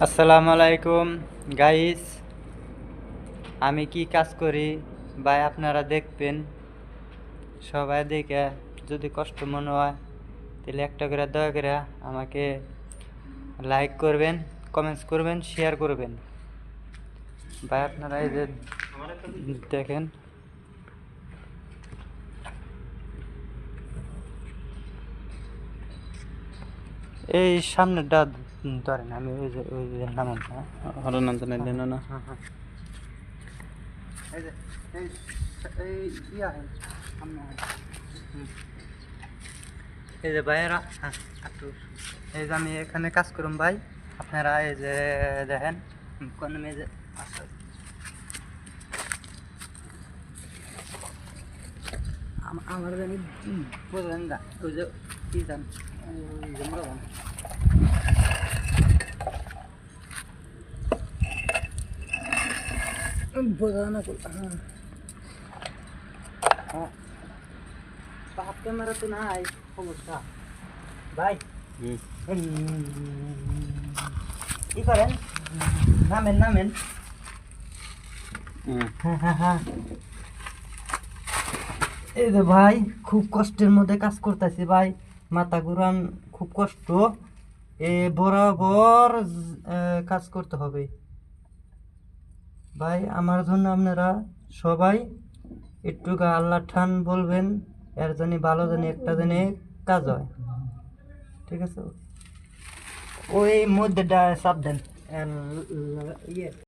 আসসালামু আলাইকুম গাইস, আমি কি কাজ করি ভাই আপনারা দেখবেন। সবাই দেখে যদি কষ্ট মনে হয় তাহলে একটা করে দয়া করে আমাকে লাইক করবেন, কমেন্টস করবেন, শেয়ার করবেন। ভাই আপনারা এই যে দেখেন, এই সামনেটা ধরেন, আমি ওই যে নামান হরনন্দন না। এই যে এই এই ইয়া সামনে এই যে ভাইয়েরা, হ্যাঁ একটু এই যে আমি এখানে কাজ করুন ভাই। আপনারা এই যে দেখেন কোন মেয়ে আছে, আমার জানি বোঝেন না ওই যে কি জান ওই যে মোরা জান বোঝা না। হ্যাঁ হ্যাঁ, বাপ ক্যামেরা তো নাই, সমস্যা ভাই। কি করেন, নামেন নামেন। হ্যাঁ হ্যাঁ হ্যাঁ, এই যে ভাই খুব কষ্টের মধ্যে কাজ করতেছি ভাই, মাথা ঘুরান, খুব কষ্ট। বরাবর কাজ করতে হবে ভাই। আমার জন্য আপনারা সবাই একটু আল্লাহ ঠান বলবেন, এর জন্য ভালো জানি একটা জানি কাজ হয়, ঠিক আছে। ওই মধ্যেটা চাপ দেন ইয়ে